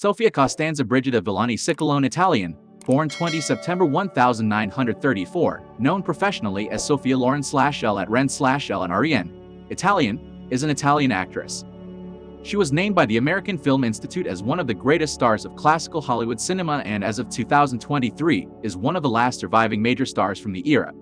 Sophia Costanza Brigida Villani Ciccolone, Italian, born 20 September 1934, known professionally as Sophia Loren /L at Ren/LNREN, Italian, is an Italian actress. She was named by the American Film Institute as one of the greatest stars of classical Hollywood cinema and as of 2023, is one of the last surviving major stars from the era.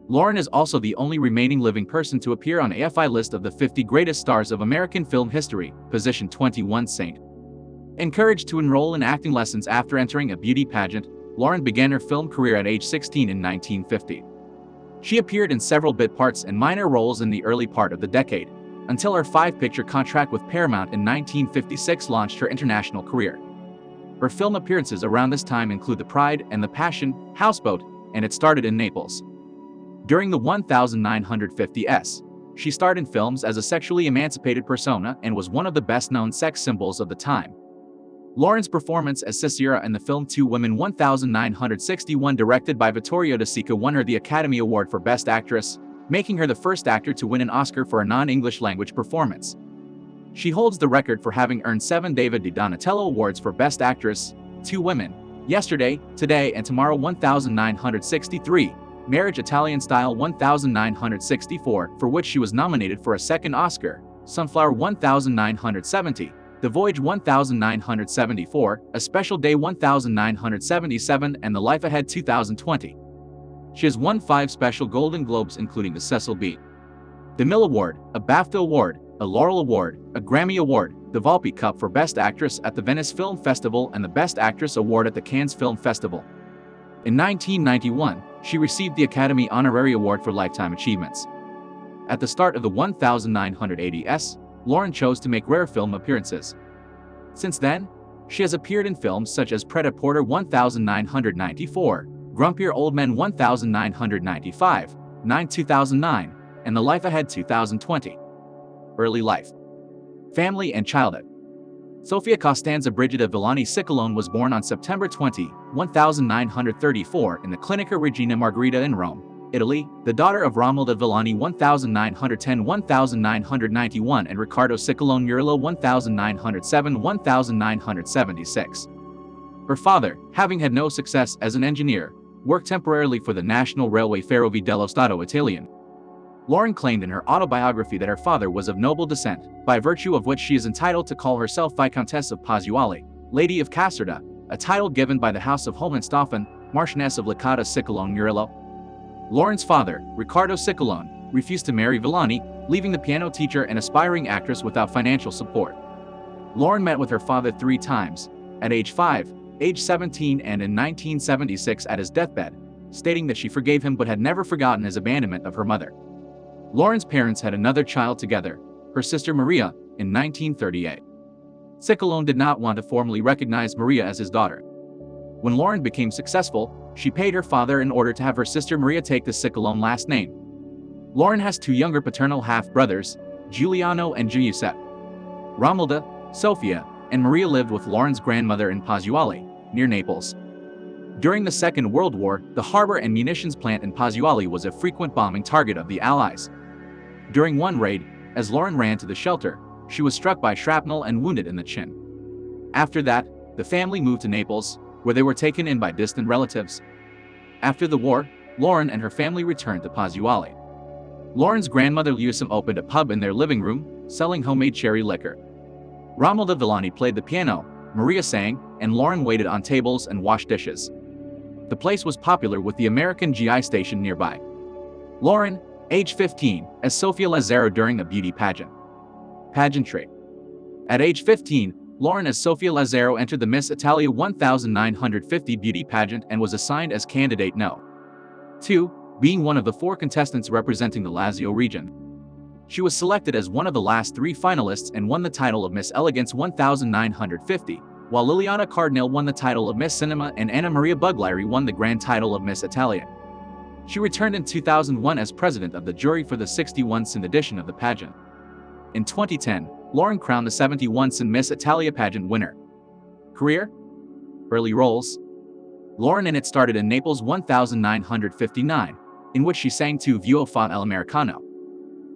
Loren is also the only remaining living person to appear on AFI list of the 50 greatest stars of American film history, position 21. St. Encouraged to enroll in acting lessons after entering a beauty pageant, Loren began her film career at age 16 in 1950. She appeared in several bit parts and minor roles in the early part of the decade, until her 5-picture contract with Paramount in 1956 launched her international career. Her film appearances around this time include The Pride and the Passion, Houseboat, and It Started in Naples. During the 1950s, she starred in films as a sexually emancipated persona and was one of the best-known sex symbols of the time. Loren's performance as Cicera in the film Two Women 1961, directed by Vittorio De Sica, won her the Academy Award for Best Actress, making her the first actor to win an Oscar for a non-English language performance. She holds the record for having earned 7 David Di Donatello Awards for Best Actress: Two Women, Yesterday, Today and Tomorrow 1963, Marriage Italian Style 1964, for which she was nominated for a second Oscar, Sunflower 1970, The Voyage 1974, A Special Day 1977, and The Life Ahead 2020. She has won 5 Special Golden Globes, including the Cecil B. DeMille Award, a BAFTA Award, a Laurel Award, a Grammy Award, the Volpe Cup for Best Actress at the Venice Film Festival, and the Best Actress Award at the Cannes Film Festival. In 1991, she received the Academy Honorary Award for Lifetime Achievements. At the start of the 1980s, Loren chose to make rare film appearances. Since then, she has appeared in films such as Pret-a-Porter 1994, Grumpier Old Men 1995, 2009, and The Life Ahead 2020. Early life, family and childhood. Sophia Costanza Brigida Villani Ciccolone was born on September 20, 1934 in the Clinica Regina Margherita in Rome, Italy, the daughter of Romilda Villani 1910-1991 and Riccardo Ciccolone Murillo 1907-1976. Her father, having had no success as an engineer, worked temporarily for the National Railway Ferrovie dello Stato Italiano. Loren claimed in her autobiography that her father was of noble descent, by virtue of which she is entitled to call herself Viscountess of Pozzuoli, Lady of Caserta, a title given by the House of Hohenstaufen, Marchioness of Licata Ciccolone Murillo. Loren's father, Riccardo Ciccolone, refused to marry Villani, leaving the piano teacher and aspiring actress without financial support. Loren met with her father 3 times, at age 5, age 17 and in 1976 at his deathbed, stating that she forgave him but had never forgotten his abandonment of her mother. Loren's parents had another child together, her sister Maria, in 1938. Ciccolone did not want to formally recognize Maria as his daughter. When Loren became successful, she paid her father in order to have her sister Maria take the Ciccolone last name. Loren has 2 younger paternal half-brothers, Giuliano and Giuseppe. Romilda, Sophia, and Maria lived with Loren's grandmother in Pozzuoli, near Naples. During the Second World War, the harbor and munitions plant in Pozzuoli was a frequent bombing target of the Allies. During one raid, as Loren ran to the shelter, she was struck by shrapnel and wounded in the chin. After that, the family moved to Naples, where they were taken in by distant relatives. After the war, Loren and her family returned to Pozzuoli. Loren's grandmother Luisa opened a pub in their living room, selling homemade cherry liquor. Romilda Villani played the piano, Maria sang, and Loren waited on tables and washed dishes. The place was popular with the American GI station nearby. Loren, age 15, as Sophia Lazzaro during a beauty pageant. Pageantry. At age 15, Loren as Sophia Lazzaro entered the Miss Italia 1950 beauty pageant and was assigned as candidate No. 2, being one of the 4 contestants representing the Lazio region. She was selected as one of the last 3 finalists and won the title of Miss Elegance 1950, while Liliana Cardinale won the title of Miss Cinema and Anna Maria Bugliari won the grand title of Miss Italia. She returned in 2001 as president of the jury for the 61st edition of the pageant. In 2010, Loren crowned the 71st Miss Italia pageant winner. Career? Early roles. Loren in It Started in Naples 1959, in which she sang to Vuoi fa l'Americano.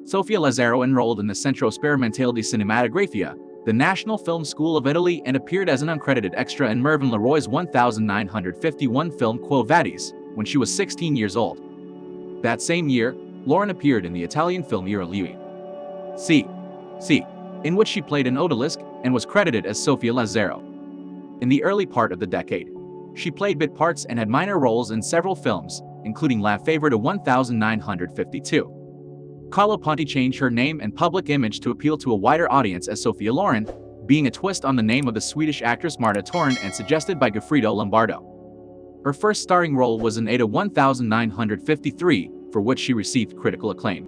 Sophia Lazzaro enrolled in the Centro Sperimentale di Cinematografia, the National Film School of Italy and appeared as an uncredited extra in Mervyn LeRoy's 1951 film Quo Vadis when she was 16 years old. That same year, Loren appeared in the Italian film Ira Lui C, in which she played an odalisque and was credited as Sophia Loren. In the early part of the decade, she played bit parts and had minor roles in several films, including La Favorita 1952. Carlo Ponti changed her name and public image to appeal to a wider audience as Sophia Loren, being a twist on the name of the Swedish actress Marta Torn and suggested by Goffredo Lombardo. Her first starring role was in Ada 1953, for which she received critical acclaim.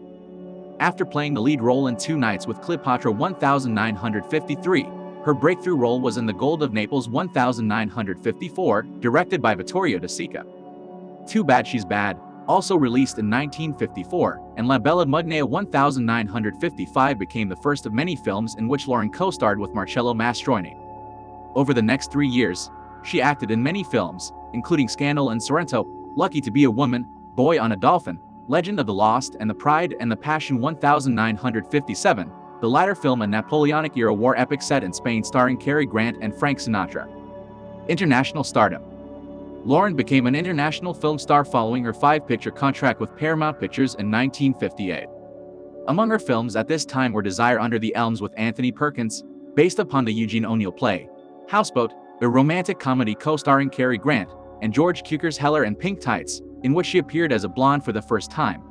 After playing the lead role in Two Nights with Cleopatra 1953, her breakthrough role was in The Gold of Naples 1954, directed by Vittorio De Sica. Too Bad She's Bad, also released in 1954, and La Bella Mugnaia 1955 became the first of many films in which Loren co-starred with Marcello Mastroianni. Over the next 3 years, she acted in many films, including Scandal and Sorrento, Lucky to Be a Woman, Boy on a Dolphin, Legend of the Lost and the Pride and the Passion 1957, the latter film a Napoleonic-era war epic set in Spain starring Cary Grant and Frank Sinatra. International stardom. Loren became an international film star following her 5-picture contract with Paramount Pictures in 1958. Among her films at this time were Desire Under the Elms with Anthony Perkins, based upon the Eugene O'Neill play, Houseboat, a romantic comedy co-starring Cary Grant, and George Cukor's Heller and Pink Tights, in which she appeared as a blonde for the first time.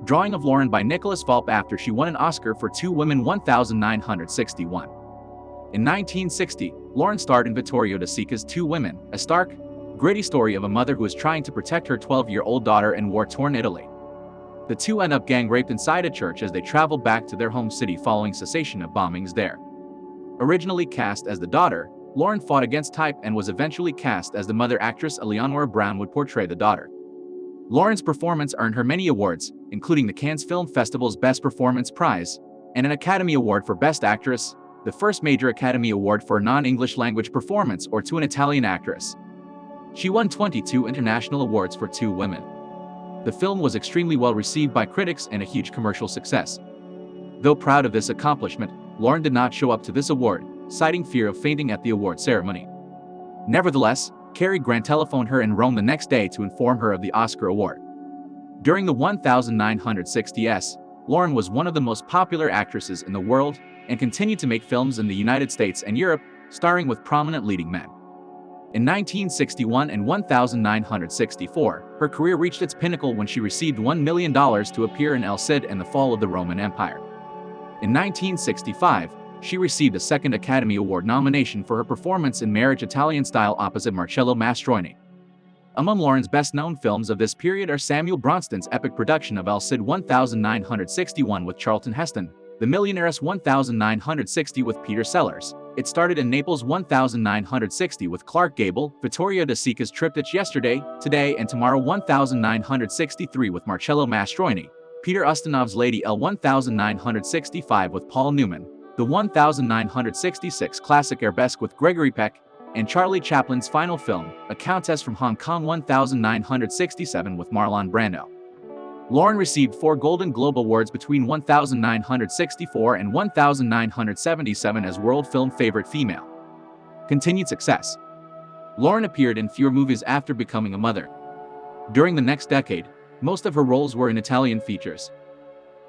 Drawing of Loren by Nicholas Fulp after she won an Oscar for Two Women 1961. In 1960, Loren starred in Vittorio De Sica's Two Women, a stark, gritty story of a mother who is trying to protect her 12-year-old daughter in war-torn Italy. The two end up gang-raped inside a church as they travel back to their home city following cessation of bombings there. Originally cast as the daughter, Loren fought against type and was eventually cast as the mother. Actress Eleonora Brown would portray the daughter. Loren's performance earned her many awards, including the Cannes Film Festival's Best Performance Prize, and an Academy Award for Best Actress, the first major Academy Award for a non-English language performance or to an Italian actress. She won 22 international awards for Two Women. The film was extremely well received by critics and a huge commercial success. Though proud of this accomplishment, Loren did not show up to this award, citing fear of fainting at the award ceremony. Nevertheless, Cary Grant telephoned her in Rome the next day to inform her of the Oscar award. During the 1960s, Loren was one of the most popular actresses in the world and continued to make films in the United States and Europe, starring with prominent leading men. In 1961 and 1964, her career reached its pinnacle when she received $1 million to appear in El Cid and the Fall of the Roman Empire. In 1965, she received a second Academy Award nomination for her performance in Marriage Italian Style opposite Marcello Mastroianni. Among Loren's best-known films of this period are Samuel Bronston's epic production of El Cid 1961 with Charlton Heston, The Millionaires 1960 with Peter Sellers, It Started in Naples 1960 with Clark Gable, Vittorio De Sica's Triptych Yesterday, Today and Tomorrow 1963 with Marcello Mastroianni, Peter Ustinov's Lady L 1965 with Paul Newman, the 1966 classic Arabesque with Gregory Peck, and Charlie Chaplin's final film, A Countess from Hong Kong 1967 with Marlon Brando. Loren received 4 Golden Globe Awards between 1964 and 1977 as World Film Favorite Female. Continued success. Loren appeared in fewer movies after becoming a mother. During the next decade, most of her roles were in Italian features.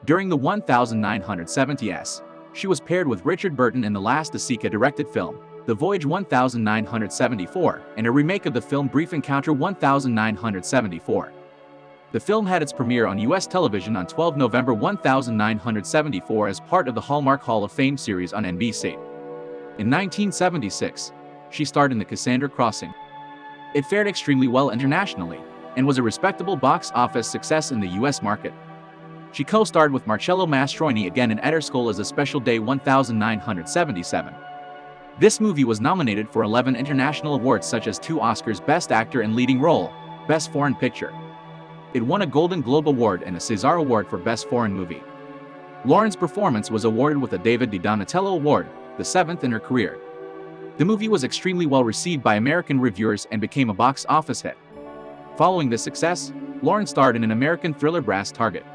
During the 1970s, she was paired with Richard Burton in the last De Sica-directed film, The Voyage 1974, and a remake of the film Brief Encounter 1974. The film had its premiere on U.S. television on 12 November 1974 as part of the Hallmark Hall of Fame series on NBC. In 1976, she starred in The Cassandra Crossing. It fared extremely well internationally, and was a respectable box office success in the U.S. market. She co-starred with Marcello Mastroianni again in Ederskull as A Special Day 1977. This movie was nominated for 11 international awards such as 2 Oscars Best Actor in Leading Role, Best Foreign Picture. It won a Golden Globe Award and a César Award for Best Foreign Movie. Loren's performance was awarded with a David Di Donatello Award, the 7th in her career. The movie was extremely well received by American reviewers and became a box office hit. Following this success, Loren starred in an American thriller Brass Target.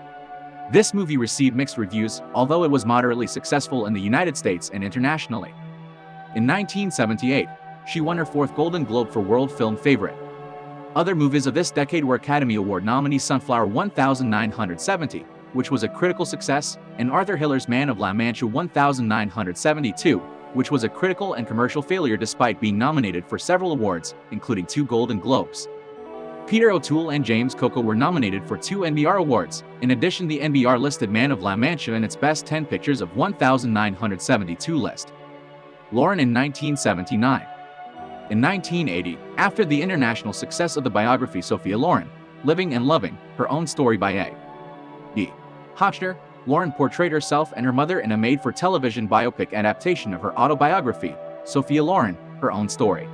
This movie received mixed reviews, although it was moderately successful in the United States and internationally. In 1978, she won her fourth Golden Globe for World Film Favorite. Other movies of this decade were Academy Award nominee Sunflower 1970, which was a critical success, and Arthur Hiller's Man of La Mancha 1972, which was a critical and commercial failure despite being nominated for several awards, including 2 Golden Globes. Peter O'Toole and James Coco were nominated for 2 NBR awards. In addition, the NBR listed Man of La Mancha in its Best 10 Pictures of 1972 list. Loren in 1979. In 1980, after the international success of the biography Sophia Loren, Living and Loving, Her Own Story by A.E. Hotchner, Loren portrayed herself and her mother in a made-for-television biopic adaptation of her autobiography, Sophia Loren, Her Own Story.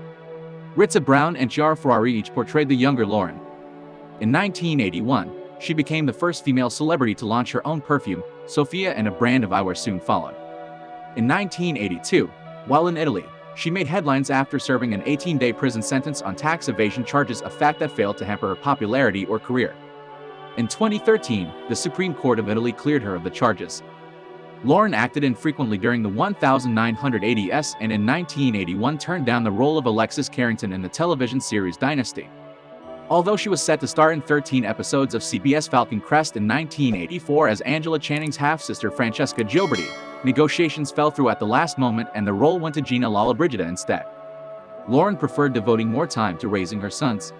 Ritza Brown and Chiara Ferrari each portrayed the younger Loren. In 1981, she became the first female celebrity to launch her own perfume, Sophia, and a brand of eyewear soon followed. In 1982, while in Italy, she made headlines after serving an 18-day prison sentence on tax evasion charges, a fact that failed to hamper her popularity or career. In 2013, the Supreme Court of Italy cleared her of the charges. Loren acted infrequently during the 1980s and in 1981 turned down the role of Alexis Carrington in the television series Dynasty. Although she was set to star in 13 episodes of CBS Falcon Crest in 1984 as Angela Channing's half-sister Francesca Gilberti, negotiations fell through at the last moment and the role went to Gina Lollobrigida instead. Loren preferred devoting more time to raising her sons.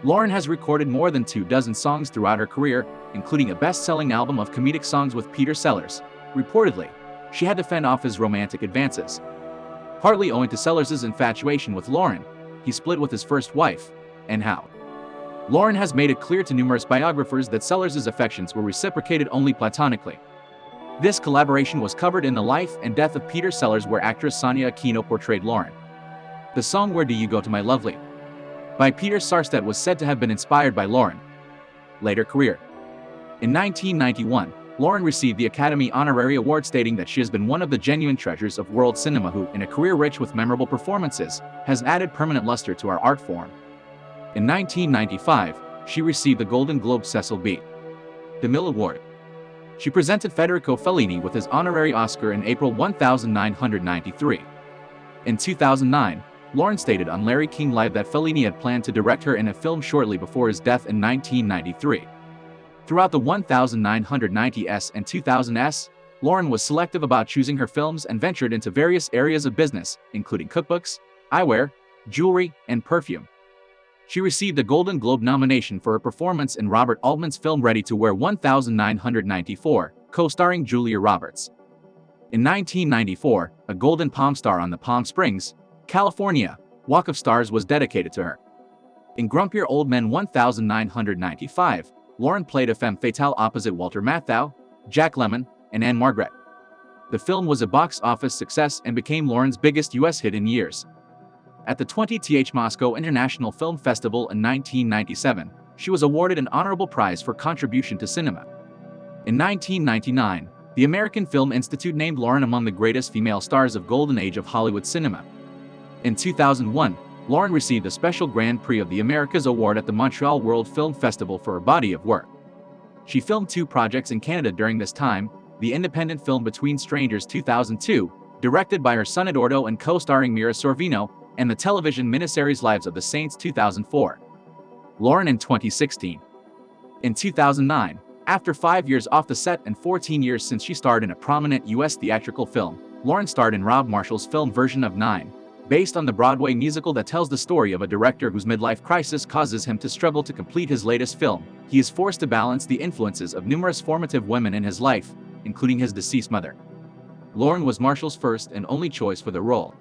Loren has recorded more than 24 songs throughout her career, including a best-selling album of comedic songs with Peter Sellers. Reportedly, she had to fend off his romantic advances. Partly owing to Sellers' infatuation with Loren, he split with his first wife, and how. Loren has made it clear to numerous biographers that Sellers' affections were reciprocated only platonically. This collaboration was covered in The Life and Death of Peter Sellers, where actress Sonia Aquino portrayed Loren. The song Where Do You Go to My Lovely by Peter Sarstedt was said to have been inspired by Loren. Later career. In 1991, Loren received the Academy Honorary Award, stating that she has been one of the genuine treasures of world cinema who, in a career rich with memorable performances, has added permanent luster to our art form. In 1995, she received the Golden Globe Cecil B. DeMille Award. She presented Federico Fellini with his honorary Oscar in April 1993. In 2009, Loren stated on Larry King Live that Fellini had planned to direct her in a film shortly before his death in 1993. Throughout the 1990s and 2000s, Loren was selective about choosing her films and ventured into various areas of business, including cookbooks, eyewear, jewelry, and perfume. She received a Golden Globe nomination for her performance in Robert Altman's film Ready to Wear 1994, co-starring Julia Roberts. In 1994, a Golden Palm Star on the Palm Springs, California, Walk of Stars was dedicated to her. In Grumpier Old Men 1995, Loren played a femme fatale opposite Walter Matthau, Jack Lemmon, and Anne Margaret. The film was a box office success and became Loren's biggest U.S. hit in years. At the 20th Moscow International Film Festival in 1997, she was awarded an honorable prize for contribution to cinema. In 1999, the American Film Institute named Loren among the greatest female stars of Golden Age of Hollywood cinema. In 2001, Loren received a special Grand Prix of the Americas Award at the Montreal World Film Festival for her body of work. She filmed 2 projects in Canada during this time: the independent film Between Strangers 2002, directed by her son Eduardo and co-starring Mira Sorvino, and the television miniseries Lives of the Saints 2004. Loren in 2016. In 2009, after 5 years off the set and 14 years since she starred in a prominent U.S. theatrical film, Loren starred in Rob Marshall's film version of Nine, based on the Broadway musical that tells the story of a director whose midlife crisis causes him to struggle to complete his latest film. He is forced to balance the influences of numerous formative women in his life, including his deceased mother. Loren was Marshall's first and only choice for the role.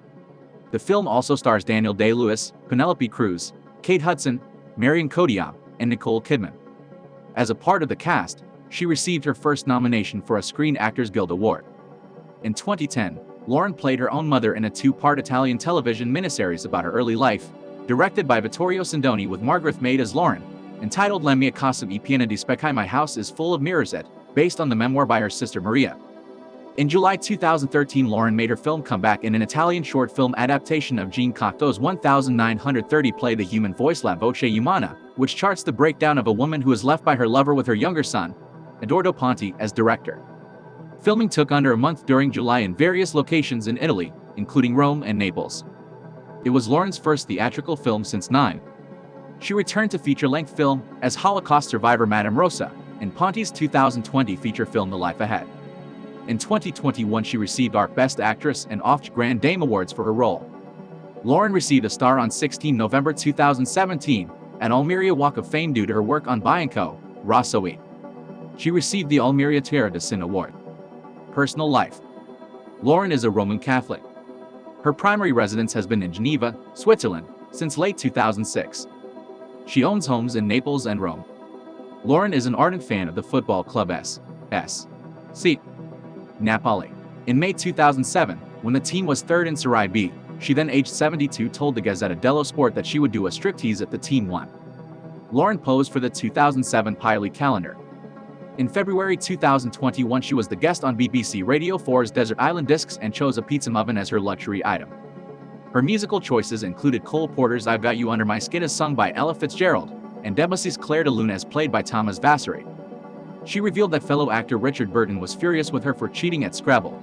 The film also stars Daniel Day-Lewis, Penelope Cruz, Kate Hudson, Marion Cotillard, and Nicole Kidman. As a part of the cast, she received her first nomination for a Screen Actors Guild Award. In 2010, Loren played her own mother in a 2-part Italian television miniseries about her early life, directed by Vittorio Sindoni with Margaret Mead as Loren, entitled La mia casa è piena di specchi, My House is Full of Mirrors, based on the memoir by her sister Maria. In July 2013, Loren made her film comeback in an Italian short film adaptation of Jean Cocteau's 1930 play The Human Voice La Voce Umana, which charts the breakdown of a woman who is left by her lover with her younger son, Edoardo Ponti as director. Filming took under a month during July in various locations in Italy, including Rome and Naples. It was Loren's first theatrical film since Nine. She returned to feature-length film as Holocaust survivor Madame Rosa in Ponti's 2020 feature film The Life Ahead. In 2021 she received ARC Best Actress and OFT Grand Dame Awards for her role. Loren received a star on 16 November 2017 at Almeria Walk of Fame due to her work on Bianco, Rosso. She received the Almeria Terra de Sin Award. Personal life. Loren is a Roman Catholic. Her primary residence has been in Geneva, Switzerland, since late 2006. She owns homes in Naples and Rome. Loren is an ardent fan of the football club SC Napoli. In May 2007, when the team was third in Serie B, she then aged 72 told the Gazzetta dello Sport that she would do a striptease if the team won. Loren posed for the 2007 Pioli calendar. In February 2021 she was the guest on BBC Radio 4's Desert Island Discs and chose a pizza oven as her luxury item. Her musical choices included Cole Porter's I've Got You Under My Skin as sung by Ella Fitzgerald, and Debussy's Claire de Lune as played by Thomas Vasari. She revealed that fellow actor Richard Burton was furious with her for cheating at Scrabble.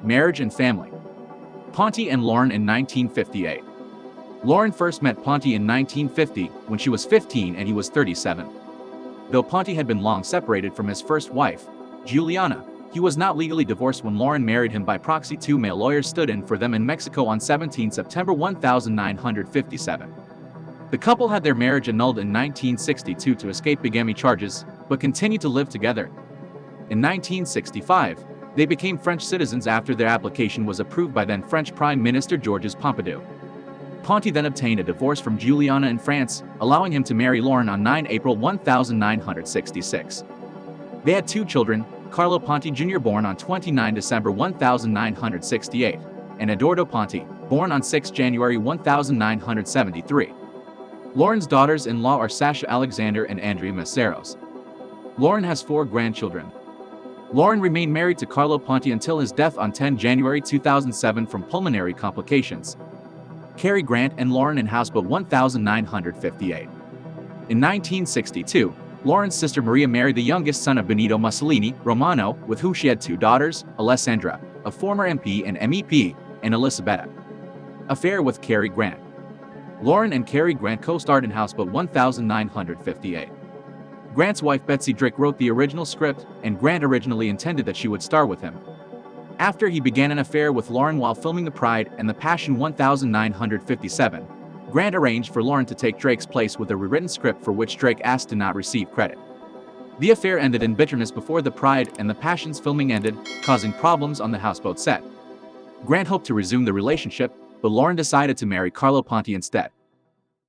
Marriage and family. Ponti and Loren in 1958. Loren first met Ponti in 1950 when she was 15 and he was 37. Though Ponti had been long separated from his first wife, Juliana, he was not legally divorced when Loren married him by proxy. Two male lawyers stood in for them in Mexico on 17 September 1957. The couple had their marriage annulled in 1962 to escape bigamy charges, but continued to live together. In 1965, they became French citizens after their application was approved by then French Prime Minister Georges Pompidou. Ponti then obtained a divorce from Juliana in France, allowing him to marry Loren on 9 April 1966. They had two children, Carlo Ponti Jr. born on 29 December 1968, and Edoardo Ponti, born on 6 January 1973. Loren's daughters-in-law are Sasha Alexander and Andrea Maceros. Loren has 4 grandchildren. Loren remained married to Carlo Ponti until his death on 10 January 2007 from pulmonary complications. Cary Grant and Loren in Houseboat 1958. In 1962, Loren's sister Maria married the youngest son of Benito Mussolini, Romano, with whom she had 2 daughters, Alessandra, a former MP and MEP, and Elisabetta. Affair with Cary Grant. Loren and Cary Grant co-starred in Houseboat 1958. Grant's wife Betsy Drick wrote the original script, and Grant originally intended that she would star with him. After he began an affair with Loren while filming The Pride and the Passion 1957, Grant arranged for Loren to take Drake's place with a rewritten script for which Drake asked to not receive credit. The affair ended in bitterness before The Pride and the Passion's filming ended, causing problems on the Houseboat set. Grant hoped to resume the relationship, but Loren decided to marry Carlo Ponti instead.